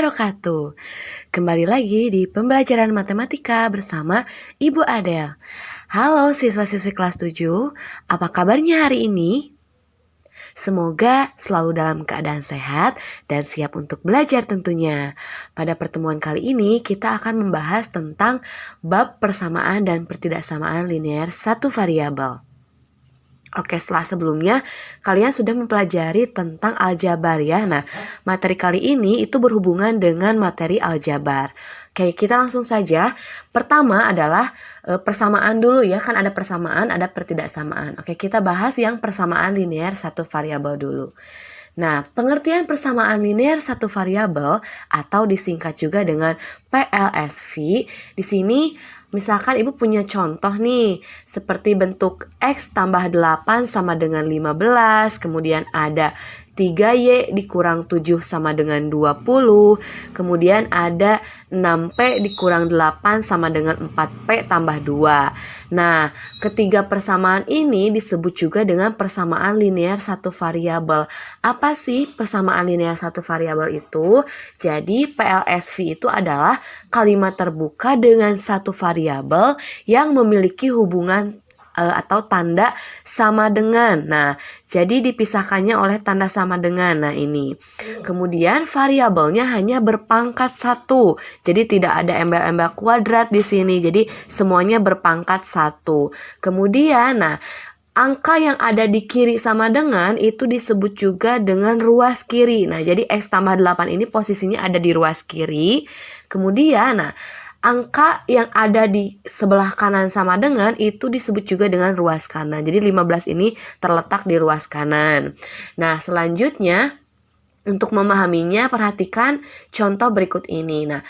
wabarakatuh. Kembali lagi di pembelajaran matematika bersama Ibu Adel. Halo siswa-siswi kelas 7, apa kabarnya hari ini? Semoga selalu dalam keadaan sehat dan siap untuk belajar tentunya. Pada pertemuan kali ini kita akan membahas tentang bab persamaan dan pertidaksamaan linear satu variabel. Oke, setelah sebelumnya kalian sudah mempelajari tentang aljabar ya. Nah, materi kali ini itu berhubungan dengan materi aljabar. Oke, kita langsung saja. Pertama adalah persamaan dulu ya. Kan ada persamaan, ada pertidaksamaan. Oke, kita bahas yang persamaan linear satu variabel dulu. Nah, pengertian persamaan linear satu variabel atau disingkat juga dengan PLSV, di sini misalkan ibu punya contoh nih, seperti bentuk X tambah 8 sama dengan 15, kemudian ada 3Y dikurang 7 sama dengan 20, kemudian ada 6P dikurang 8 sama dengan 4P tambah 2. Nah, ketiga persamaan ini disebut juga dengan persamaan linear satu variabel. Apa sih persamaan linear satu variabel itu? Jadi PLSV itu adalah kalimat terbuka dengan satu variabel yang memiliki hubungan atau tanda sama dengan. Nah, jadi dipisahkannya oleh tanda sama dengan. Nah, ini. Kemudian variabelnya hanya berpangkat 1. Jadi tidak ada embel-embel kuadrat di sini. Jadi semuanya berpangkat 1. Kemudian, nah, angka yang ada di kiri sama dengan itu disebut juga dengan ruas kiri. Nah, jadi X tambah 8 ini posisinya ada di ruas kiri. Kemudian, nah, angka yang ada di sebelah kanan sama dengan itu disebut juga dengan ruas kanan. Jadi 15 ini terletak di ruas kanan. Nah, selanjutnya untuk memahaminya perhatikan contoh berikut ini. Nah,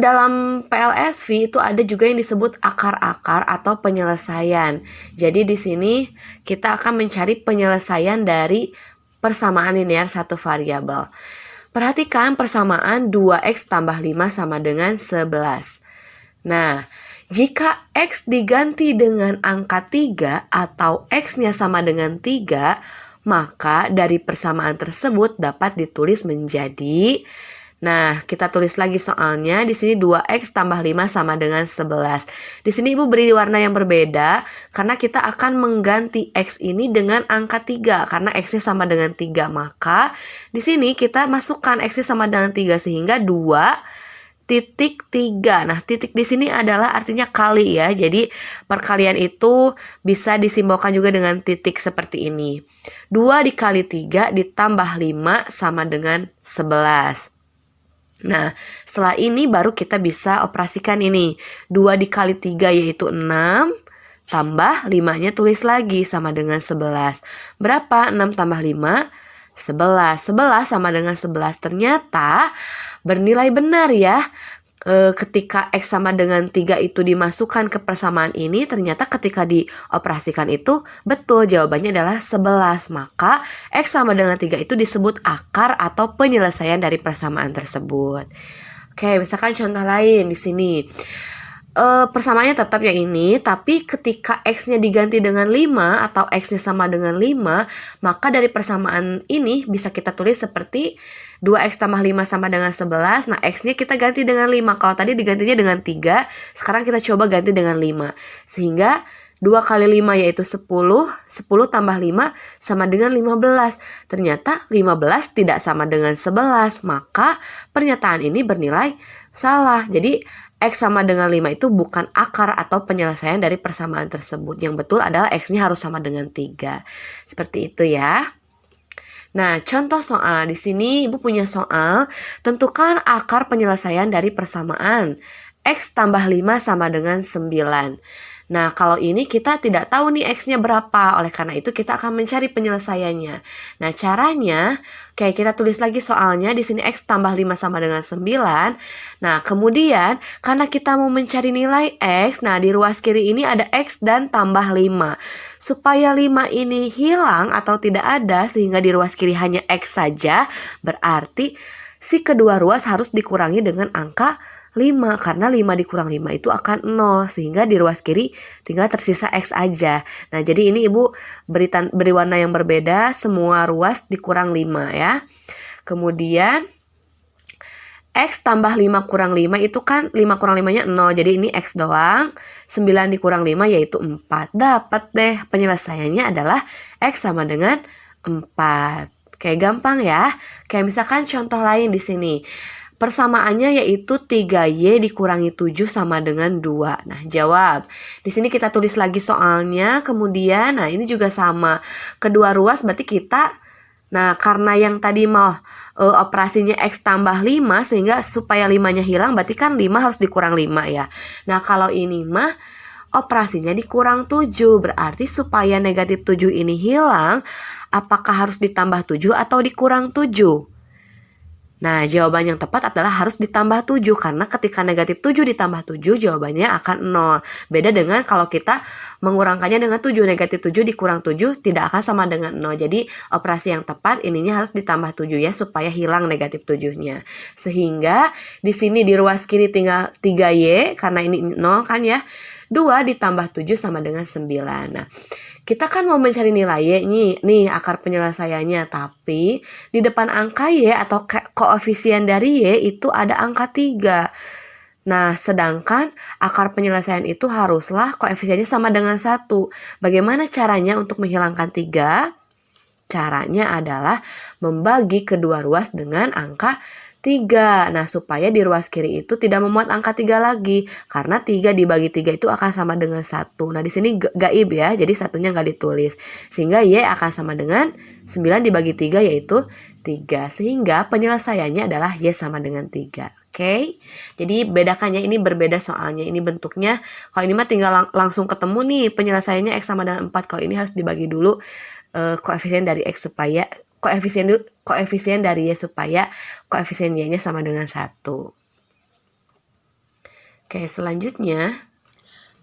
dalam PLSV itu ada juga yang disebut akar-akar atau penyelesaian. Jadi di sini kita akan mencari penyelesaian dari persamaan linear satu variabel. Perhatikan persamaan 2X tambah 5 sama dengan 11. Nah, jika X diganti dengan angka 3 atau X-nya sama dengan 3, maka dari persamaan tersebut dapat ditulis menjadi, nah, kita tulis lagi soalnya. Di sini 2X tambah 5 sama dengan 11. Di sini Ibu beri warna yang berbeda karena kita akan mengganti X ini dengan angka 3 karena X-nya sama dengan 3. Maka di sini kita masukkan X-nya sama dengan 3 sehingga 2,3. Nah, titik di sini adalah artinya kali ya. Jadi perkalian itu bisa disimbolkan juga dengan titik seperti ini. 2 dikali 3 ditambah 5 sama dengan 11. Nah, setelah ini baru kita bisa operasikan ini. 2 dikali 3 yaitu 6. Tambah 5-nya tulis lagi sama dengan 11. Berapa? 6 tambah 5? 11. 11 sama dengan 11. Ternyata bernilai benar ya. Ketika X sama dengan 3 itu dimasukkan ke persamaan ini, ternyata ketika dioperasikan itu betul, jawabannya adalah 11. Maka X sama dengan 3 itu disebut akar atau penyelesaian dari persamaan tersebut. Oke, misalkan contoh lain di sini. Persamaannya tetap yang ini, tapi ketika X-nya diganti dengan 5 atau X-nya sama dengan 5, maka dari persamaan ini bisa kita tulis seperti 2X tambah 5 sama dengan 11. Nah, X-nya kita ganti dengan 5. Kalau tadi digantinya dengan 3, sekarang kita coba ganti dengan 5. Sehingga 2 kali 5 yaitu 10. 10 tambah 5 sama dengan 15. Ternyata 15 tidak sama dengan 11. Maka pernyataan ini bernilai salah. Jadi X sama dengan 5 itu bukan akar atau penyelesaian dari persamaan tersebut. Yang betul adalah X-nya harus sama dengan 3. Seperti itu ya. Nah, contoh soal. Di sini Ibu punya soal. Tentukan akar penyelesaian dari persamaan X tambah 5 sama dengan 9. Nah, kalau ini kita tidak tahu nih X-nya berapa. Oleh karena itu kita akan mencari penyelesaiannya. Nah, caranya kayak kita tulis lagi soalnya. Di sini X tambah 5 sama dengan 9. Nah, kemudian karena kita mau mencari nilai X, nah di ruas kiri ini ada X dan tambah 5. Supaya 5 ini hilang atau tidak ada sehingga di ruas kiri hanya X saja, berarti si kedua ruas harus dikurangi dengan angka 5, karena 5 dikurang 5 itu akan 0, sehingga di ruas kiri tinggal tersisa X aja. Nah, jadi ini Ibu beri warna yang berbeda, semua ruas dikurang 5 ya. Kemudian X tambah 5 kurang 5 itu kan 5 kurang 5-nya 0. Jadi ini X doang. 9 dikurang 5 yaitu 4. Dapat deh penyelesaiannya adalah X sama dengan 4. Kayak gampang ya. Kayak misalkan contoh lain di sini. Persamaannya yaitu 3Y dikurangi 7 sama dengan 2. Nah, jawab. Di sini kita tulis lagi soalnya. Kemudian, nah ini juga sama. Kedua ruas berarti kita, nah karena yang tadi mau operasinya X tambah 5, sehingga supaya 5-nya hilang berarti kan 5 harus dikurang 5 ya. Nah kalau ini mah operasinya dikurang 7, berarti supaya negatif 7 ini hilang, apakah harus ditambah 7 atau dikurang 7? Nah, jawaban yang tepat adalah harus ditambah 7, karena ketika negatif 7 ditambah 7, jawabannya akan 0. Beda dengan kalau kita mengurangkannya dengan 7, negatif 7 dikurang 7 tidak akan sama dengan 0. Jadi, operasi yang tepat ininya harus ditambah 7 ya, supaya hilang negatif 7-nya. Sehingga, di sini di ruas kiri tinggal 3Y, karena ini 0 kan ya. 2 ditambah 7 sama dengan 9. Nah, kita kan mau mencari nilai Y nih akar penyelesaiannya, tapi di depan angka Y atau koefisien dari Y itu ada angka 3. Nah, sedangkan akar penyelesaian itu haruslah koefisiennya sama dengan 1. Bagaimana caranya untuk menghilangkan 3? Caranya adalah membagi kedua ruas dengan angka 3. Nah, supaya di ruas kiri itu tidak memuat angka 3 lagi. Karena 3 dibagi 3 itu akan sama dengan 1. Nah, di sini gaib ya. Jadi satunya nggak ditulis. Sehingga Y akan sama dengan 9 dibagi 3 yaitu 3. Sehingga penyelesaiannya adalah Y sama dengan 3. Oke. Jadi bedakannya ini berbeda soalnya. Ini bentuknya. Kalau ini mah tinggal langsung ketemu nih. Penyelesaiannya X sama dengan 4. Kalau ini harus dibagi dulu koefisien dari X supaya koefisien dari Y supaya koefisien Y-nya sama dengan 1. Oke, selanjutnya.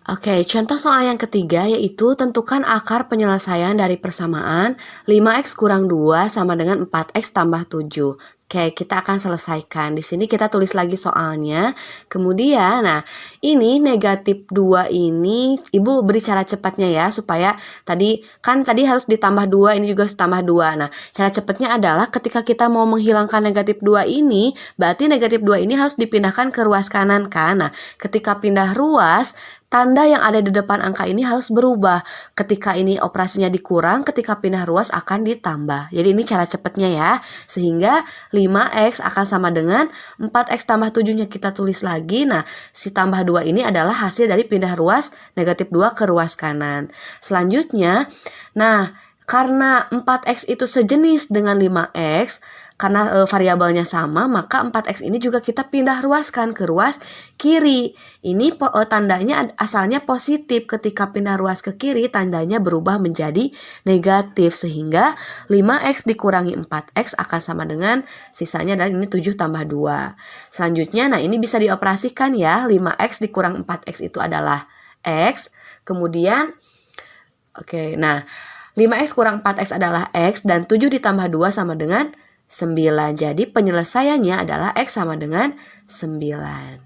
Oke, contoh soal yang ketiga yaitu tentukan akar penyelesaian dari persamaan 5X kurang 2 sama dengan 4X tambah 7. Oke, kita akan selesaikan. Di sini kita tulis lagi soalnya. Kemudian, nah ini negatif 2 ini, Ibu beri cara cepatnya ya, supaya tadi harus ditambah 2, ini juga ditambah 2. Nah, cara cepatnya adalah ketika kita mau menghilangkan negatif 2 ini, berarti negatif 2 ini harus dipindahkan ke ruas kanan kan. Nah, ketika pindah ruas, tanda yang ada di depan angka ini harus berubah. Ketika ini operasinya dikurang, ketika pindah ruas akan ditambah. Jadi ini cara cepatnya ya. Sehingga 5X akan sama dengan 4X tambah 7-nya kita tulis lagi. Nah, si tambah 2 ini adalah hasil dari pindah ruas negatif 2 ke ruas kanan. Selanjutnya, nah karena 4X itu sejenis dengan 5X, karena variabelnya sama, maka 4X ini juga kita pindah ruaskan ke ruas kiri. Ini tandanya asalnya positif. Ketika pindah ruas ke kiri, tandanya berubah menjadi negatif. Sehingga 5X dikurangi 4X akan sama dengan sisanya, dan ini 7 tambah 2. Selanjutnya, nah ini bisa dioperasikan ya. 5X dikurang 4X itu adalah X. Kemudian, oke, nah 5X kurang 4X adalah X, dan 7 ditambah 2 sama dengan 9. Jadi penyelesaiannya adalah X sama dengan 9.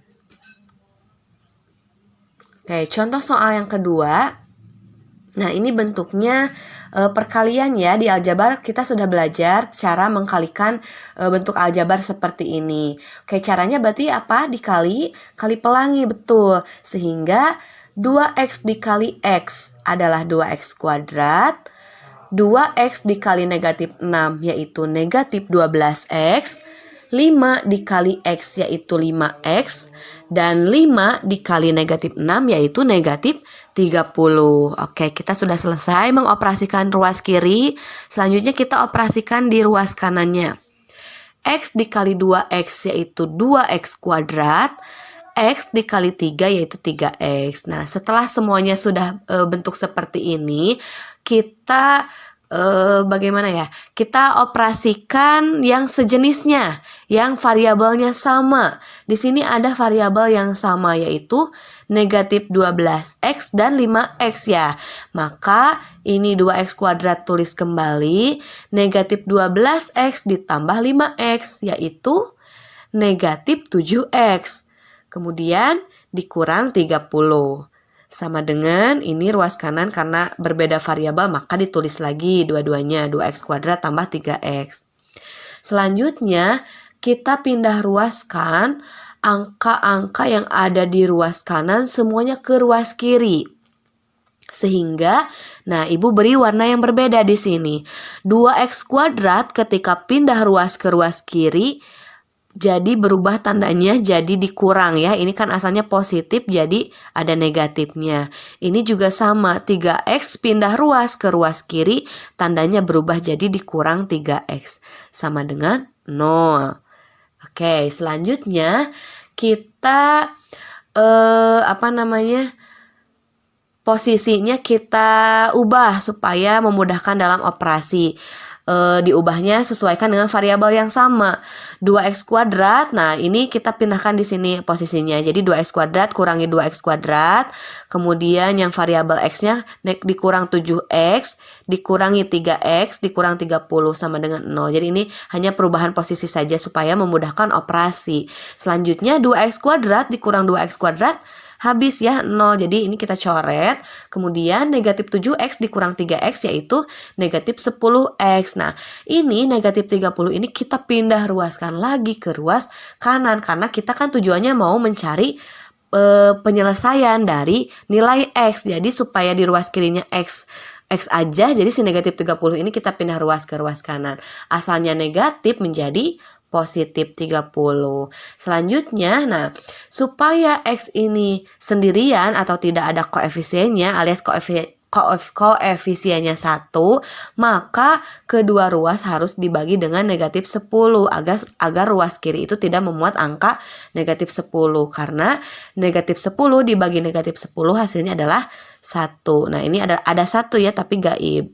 Oke, contoh soal yang kedua. Nah, ini bentuknya perkalian ya. Di aljabar kita sudah belajar cara mengkalikan bentuk aljabar seperti ini. Oke, caranya berarti apa? Kali pelangi, betul. Sehingga 2X dikali X adalah 2X kuadrat. 2X dikali negatif 6 yaitu negatif 12X. 5 dikali X yaitu 5X. Dan 5 dikali negatif 6 yaitu negatif 30. Oke, kita sudah selesai mengoperasikan ruas kiri. Selanjutnya kita operasikan di ruas kanannya. X dikali 2X yaitu 2X kuadrat. X dikali 3 yaitu 3X. Nah, setelah semuanya sudah bentuk seperti ini, kita bagaimana ya? Kita operasikan yang sejenisnya, yang variabelnya sama. Di sini ada variabel yang sama yaitu negatif 12X dan 5X ya. Maka ini 2X kuadrat tulis kembali, negatif 12X ditambah 5X yaitu negatif 7X. Kemudian dikurang 30. Sama dengan ini ruas kanan karena berbeda variabel maka ditulis lagi dua-duanya 2X kuadrat tambah 3X. Selanjutnya kita pindah ruaskan angka-angka yang ada di ruas kanan semuanya ke ruas kiri. Sehingga, nah ibu beri warna yang berbeda di sini. 2x kuadrat ketika pindah ruas ke ruas kiri, jadi berubah tandanya jadi dikurang ya. Ini kan asalnya positif jadi ada negatifnya. Ini juga sama, 3x pindah ruas ke ruas kiri, tandanya berubah jadi dikurang 3x. Sama dengan 0. Oke, selanjutnya kita posisinya kita ubah supaya memudahkan dalam operasi. Diubahnya sesuaikan dengan variabel yang sama. 2x kuadrat, nah ini kita pindahkan di sini posisinya. Jadi 2x kuadrat kurangi 2x kuadrat. Kemudian yang variabel x-nya dikurang 7x, dikurangi 3x, dikurang 30 sama dengan 0. Jadi ini hanya perubahan posisi saja supaya memudahkan operasi. Selanjutnya 2x kuadrat dikurang 2x kuadrat. Habis ya 0, jadi ini kita coret. Kemudian negatif 7x dikurang 3x yaitu negatif 10x. Nah ini negatif 30 ini kita pindah ruaskan lagi ke ruas kanan. Karena kita kan tujuannya mau mencari penyelesaian dari nilai x. Jadi supaya di ruas kirinya x aja, jadi si negatif 30 ini kita pindah ruas ke ruas kanan. Asalnya negatif menjadi positif 30. Selanjutnya, nah, supaya X ini sendirian atau tidak ada koefisiennya alias koefisiennya 1, maka kedua ruas harus dibagi dengan negatif 10 agar ruas kiri itu tidak memuat angka negatif 10. Karena negatif 10 dibagi negatif 10 hasilnya adalah 1. Nah, ini ada 1 ya tapi gaib.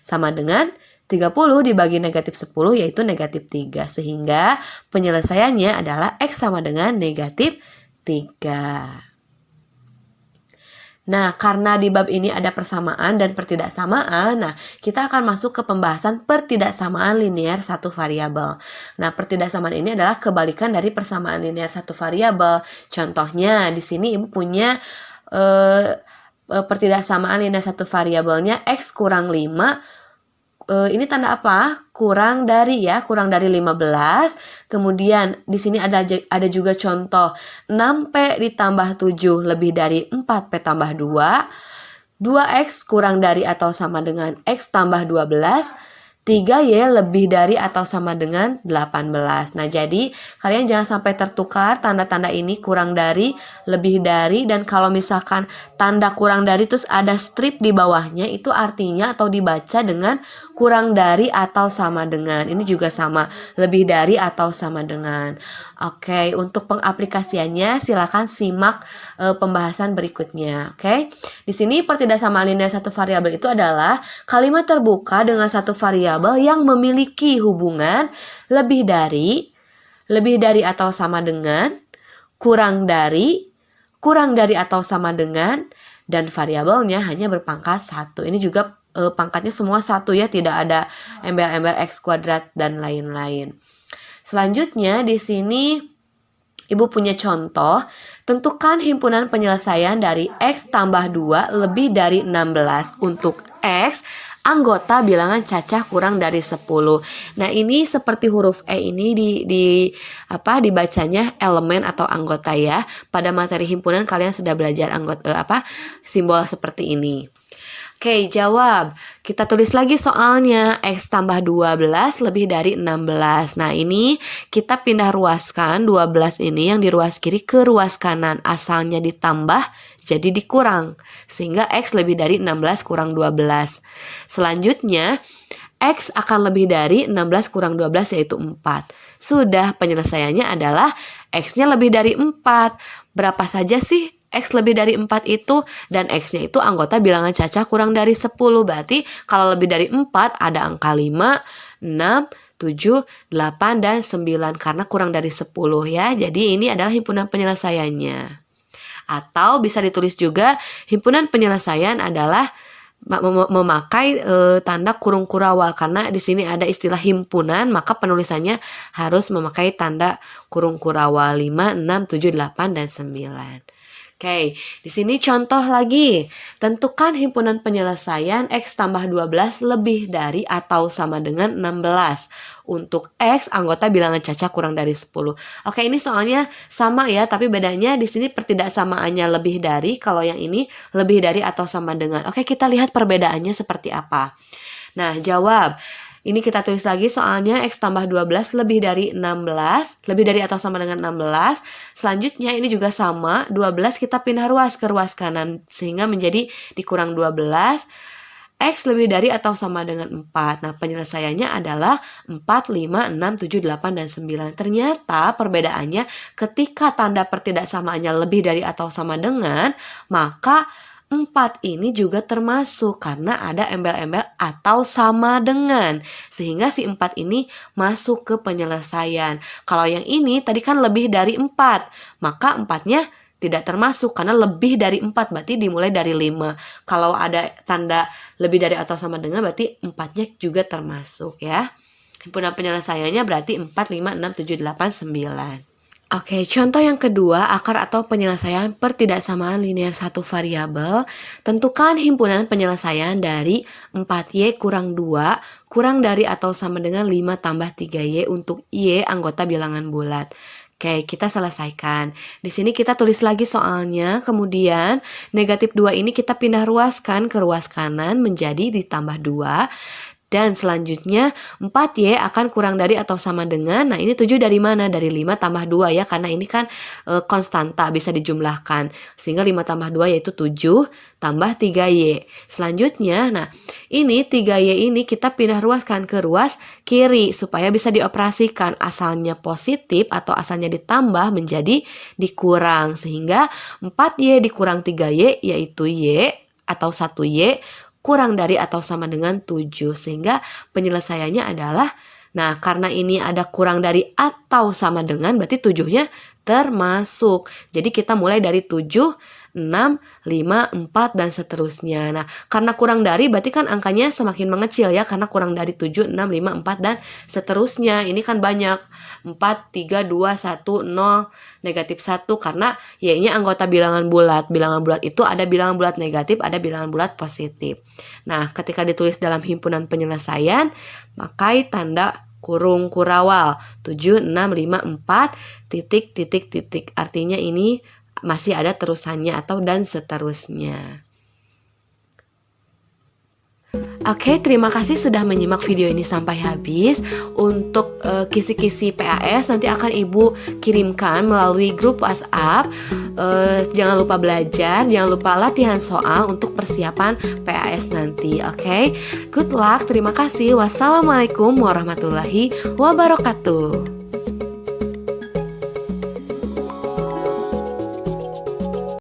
Sama dengan 30 dibagi negatif 10 yaitu negatif 3. Sehingga penyelesaiannya adalah X sama dengan negatif 3. Nah, karena di bab ini ada persamaan dan pertidaksamaan, nah kita akan masuk ke pembahasan pertidaksamaan linear satu variabel. Nah, pertidaksamaan ini adalah kebalikan dari persamaan linear satu variabel. Contohnya, di sini Ibu punya pertidaksamaan linear satu variabelnya X kurang 5. Ini tanda apa? Kurang dari 15. Kemudian di sini ada juga contoh 6P ditambah 7 lebih dari 4P tambah 2. 2X kurang dari atau sama dengan X tambah 12. 3Y lebih dari atau sama dengan 18. Nah, jadi kalian jangan sampai tertukar tanda-tanda ini kurang dari, lebih dari, dan kalau misalkan tanda kurang dari terus ada strip di bawahnya itu artinya atau dibaca dengan kurang dari atau sama dengan. Ini juga sama, lebih dari atau sama dengan. Oke, untuk pengaplikasiannya silakan simak pembahasan berikutnya. Oke. Di sini pertidaksamaan linear satu variabel itu adalah kalimat terbuka dengan satu variabel yang memiliki hubungan lebih dari atau sama dengan, kurang dari atau sama dengan, dan variabelnya hanya berpangkat 1. Ini juga pangkatnya semua 1 ya, tidak ada embel-embel X kuadrat dan lain-lain. Selanjutnya di sini Ibu punya contoh, tentukan himpunan penyelesaian dari X tambah 2 lebih dari 16 untuk X anggota bilangan cacah kurang dari 10. Nah, ini seperti huruf E ini dibacanya elemen atau anggota ya. Pada materi himpunan kalian sudah belajar simbol seperti ini. Oke, jawab. Kita tulis lagi soalnya. X tambah 12 lebih dari 16. Nah, ini kita pindah ruaskan 12 ini yang di ruas kiri ke ruas kanan. Asalnya ditambah jadi dikurang. Sehingga X lebih dari 16 kurang 12. Selanjutnya, X akan lebih dari 16 kurang 12 yaitu 4. Sudah, penyelesaiannya adalah X-nya lebih dari 4. Berapa saja sih X lebih dari 4 itu? Dan X-nya itu anggota bilangan cacah kurang dari 10. Berarti kalau lebih dari 4 ada angka 5, 6, 7, 8, dan 9. Karena kurang dari 10 ya. Jadi ini adalah himpunan penyelesaiannya. Atau bisa ditulis juga himpunan penyelesaian adalah memakai tanda kurung kurawal. Karena di sini ada istilah himpunan, maka penulisannya harus memakai tanda kurung kurawal 5, 6, 7, 8, dan 9. Oke, di sini contoh lagi. Tentukan himpunan penyelesaian X tambah 12 lebih dari atau sama dengan 16. Untuk X, anggota bilangan Caca kurang dari 10. Oke, ini soalnya sama ya, tapi bedanya di sini pertidaksamaannya lebih dari, kalau yang ini lebih dari atau sama dengan. Oke, kita lihat perbedaannya seperti apa. Nah, jawab. Ini kita tulis lagi soalnya X tambah 12 lebih dari 16, lebih dari atau sama dengan 16. Selanjutnya ini juga sama, 12 kita pindah ruas ke ruas kanan sehingga menjadi dikurang 12. X lebih dari atau sama dengan 4. Nah, penyelesaiannya adalah 4, 5, 6, 7, 8, dan 9. Ternyata perbedaannya ketika tanda pertidaksamaannya lebih dari atau sama dengan, maka 4 ini juga termasuk karena ada embel-embel atau sama dengan. Sehingga si 4 ini masuk ke penyelesaian. Kalau yang ini tadi kan lebih dari 4, maka 4-nya tidak termasuk karena lebih dari 4 berarti dimulai dari 5. Kalau ada tanda lebih dari atau sama dengan berarti 4-nya juga termasuk ya. Himpunan penyelesaiannya berarti 4, 5, 6, 7, 8, 9. Oke, contoh yang kedua, akar atau penyelesaian pertidaksamaan linear satu variabel. Tentukan himpunan penyelesaian dari 4Y kurang 2 kurang dari atau sama dengan 5 tambah 3Y untuk Y anggota bilangan bulat. Oke, kita selesaikan. Di sini kita tulis lagi soalnya, kemudian negatif 2 ini kita pindah ruaskan ke ruas kanan menjadi ditambah 2. Dan selanjutnya 4Y akan kurang dari atau sama dengan, nah ini 7 dari mana? Dari 5 tambah 2 ya, karena ini kan konstanta bisa dijumlahkan. Sehingga 5 tambah 2 yaitu 7 tambah 3Y. Selanjutnya, nah ini 3Y ini kita pindah ruaskan ke ruas kiri supaya bisa dioperasikan. Asalnya positif atau asalnya ditambah menjadi dikurang. Sehingga 4Y dikurang 3Y yaitu Y atau 1Y kurang dari atau sama dengan 7. Sehingga penyelesaiannya adalah, nah karena ini ada kurang dari atau sama dengan berarti 7-nya termasuk. Jadi kita mulai dari 7, 6, 5, 4, dan seterusnya. Nah, karena kurang dari berarti kan angkanya semakin mengecil ya, karena kurang dari 7, 6, 5, 4, dan seterusnya. Ini kan banyak. 4, 3, 2, 1, 0, negatif 1, karena Y-nya anggota bilangan bulat. Bilangan bulat itu ada bilangan bulat negatif, ada bilangan bulat positif. Nah, ketika ditulis dalam himpunan penyelesaian, pakai tanda kurung kurawal 7, 6, 5, 4, titik, titik, titik. Artinya ini masih ada terusannya atau dan seterusnya. Oke, terima kasih sudah menyimak video ini sampai habis. Untuk kisi-kisi PAS nanti akan Ibu kirimkan melalui grup WhatsApp. Jangan lupa belajar, jangan lupa latihan soal untuk persiapan PAS nanti. Oke, good luck, terima kasih. Wassalamualaikum warahmatullahi wabarakatuh.